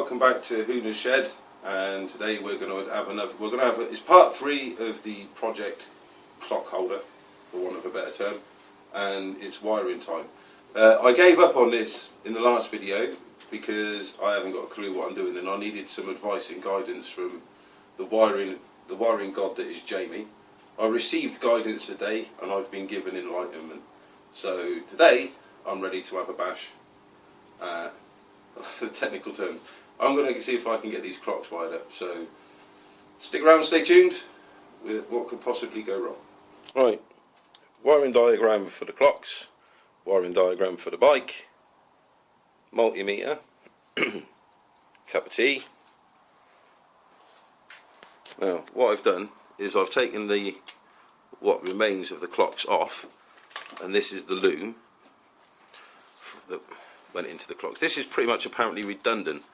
welcome back to Hoona's Shed, and today we're going to have it's part 3 of the project clock holder, for want of a better term, and it's wiring time. I gave up on this in the last video because I haven't got a clue what I'm doing, and I needed some advice and guidance from the wiring god that is Jamie. I received guidance today and I've been given enlightenment. So today I'm ready to have a bash. The technical terms. I'm going to see if I can get these clocks wired up. So stick around, stay tuned with what could possibly go wrong. Right, wiring diagram for the clocks, wiring diagram for the bike, multimeter, cup of tea. Now what I've done is I've taken what remains of the clocks off, and this is the loom that went into the clocks. This is pretty much apparently redundant.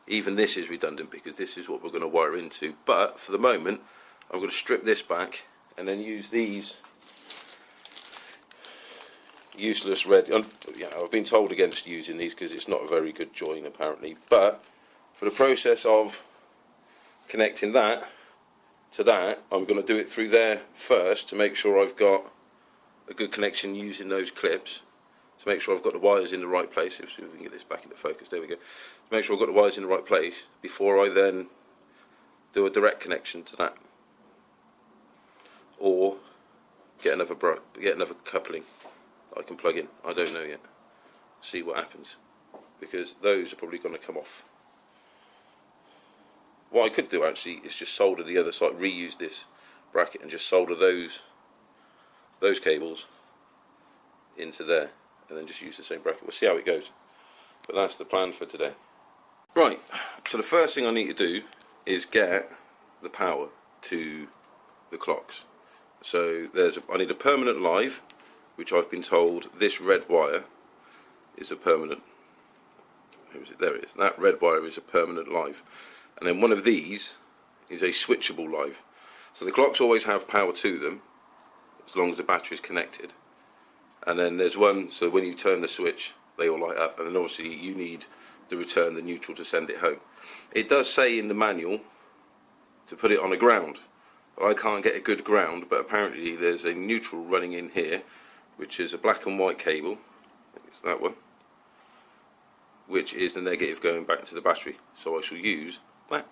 Even this is redundant because this is what we're going to wire into, but for the moment I'm going to strip this back and then use these useless red. I've been told against using these because it's not a very good join apparently, but for the process of connecting that to that, I'm going to do it through there first to make sure I've got a good connection using those clips, to make sure I've got the wires in the right place. If we can get this back into focus, there we go. To make sure I've got the wires in the right place before I then do a direct connection to that, or get another coupling that I can plug in. I don't know yet. See what happens, because those are probably going to come off. What I could do actually is just solder the other side, reuse this bracket and just solder those cables into there, and then just use the same bracket. We'll see how it goes, but that's the plan for today. Right, so the first thing I need to do is get the power to the clocks. So I need a permanent live, which I've been told this red wire is a permanent. Where is it? There it is. That red wire is a permanent live. And then one of these is a switchable live. So the clocks always have power to them as long as the battery is connected. And then there's one, so when you turn the switch they all light up, and then obviously you need the return, the neutral, to send it home. It does say in the manual to put it on a ground, but I can't get a good ground, but apparently there's a neutral running in here, which is a black and white cable. I think it's that one, which is the negative going back to the battery, so I shall use that.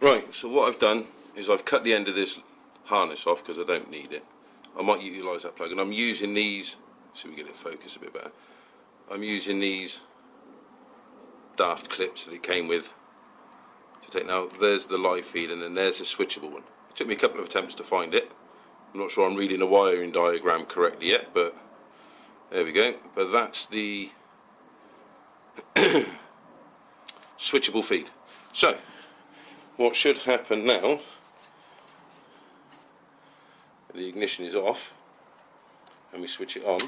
Right, so what I've done is I've cut the end of this harness off because I don't need it. I might utilise that plug, and I'm using these, so we get it focused a bit better. I'm using these daft clips that it came with to take. Now there's the live feed, and then there's a switchable one. It took me a couple of attempts to find it. I'm not sure I'm reading the wiring diagram correctly yet, but there we go. But that's the switchable feed. So what should happen now, the ignition is off and we switch it on.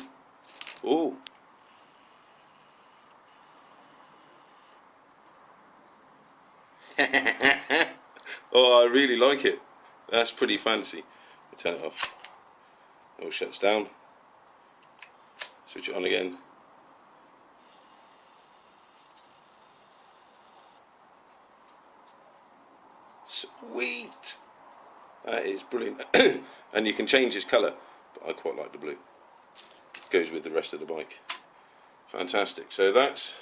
Ooh. Oh, I really like it. That's pretty fancy. I'll turn it off. It all shuts down. Switch it on again. Sweet! That is brilliant. And you can change its colour, but I quite like the blue. It goes with the rest of the bike. Fantastic. So that's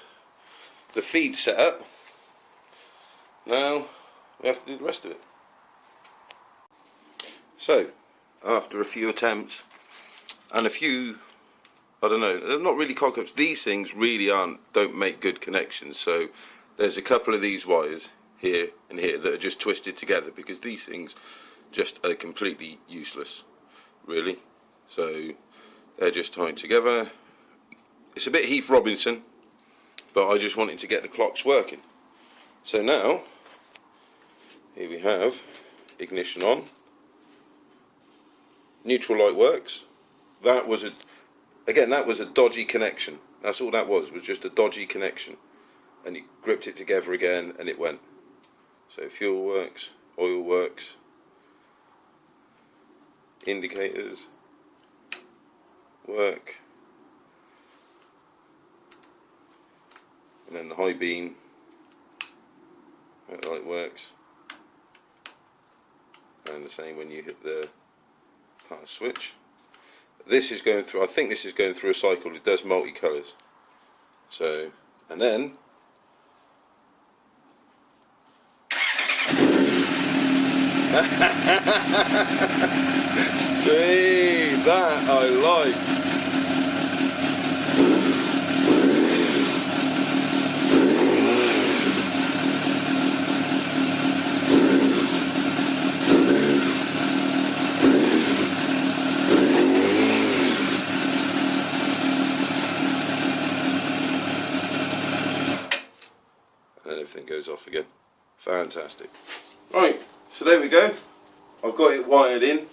the feed set up. Now we have to do the rest of it. So after a few attempts and a few, I don't know, they're not really cock-ups. These things really don't make good connections. So there's a couple of these wires here and here that are just twisted together because these things just are completely useless, really. So they're just tied together. It's a bit Heath Robinson, but I just wanted to get the clocks working. So now here we have ignition on. Neutral light works. That was a dodgy connection. That's all that was just a dodgy connection. And you gripped it together again and it went. So fuel works, oil works, indicators work, and then the high beam, that light works, and the same when you hit the pass switch. This is going through, I think this is going through a cycle, it does multicolours. So, and then hey, that I like. And then everything goes off again. Fantastic. Right, so there we go. I've got it wired in.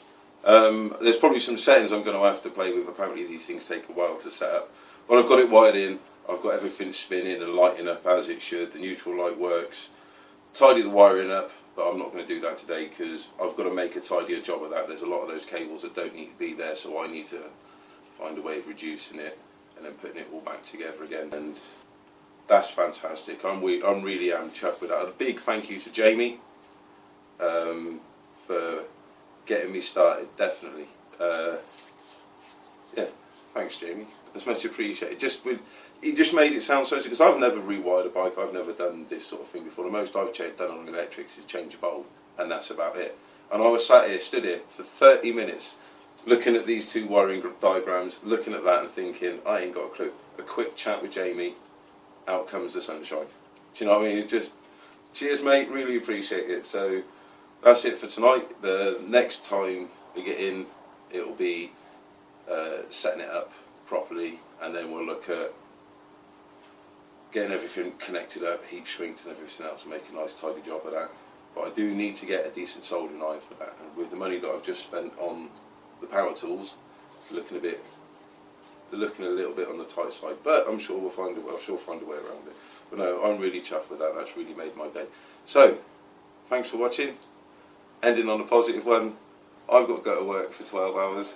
There's probably some settings I'm going to have to play with. Apparently these things take a while to set up. But I've got it wired in. I've got everything spinning and lighting up as it should. The neutral light works. Tidy the wiring up, but I'm not going to do that today because I've got to make a tidier job of that. There's a lot of those cables that don't need to be there, so I need to find a way of reducing it and then putting it all back together again. And that's fantastic. I'm really chuffed with that. A big thank you to Jamie for getting me started, definitely. Yeah, thanks Jamie, that's much appreciated. He just made it sound so, because I've never rewired a bike, I've never done this sort of thing before. The most I've done on electrics is change a bulb, and that's about it. And I was stood here for 30 minutes looking at these two wiring diagrams, looking at that and thinking, I ain't got a clue. A quick chat with Jamie, out comes the sunshine. Do you know what I mean? It just, cheers mate, really appreciate it. So that's it for tonight. The next time we get in, it'll be setting it up properly, and then we'll look at getting everything connected up, heat shrinked and everything else, and make a nice tidy job of that. But I do need to get a decent soldering iron for that, and with the money that I've just spent on the power tools, it's looking a little bit on the tight side, but I'm sure we'll find a way around it. But no, I'm really chuffed with that. That's really made my day. So, thanks for watching. Ending on a positive one. I've got to go to work for 12 hours.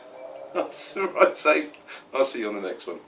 That's right, safe. I'll see you on the next one.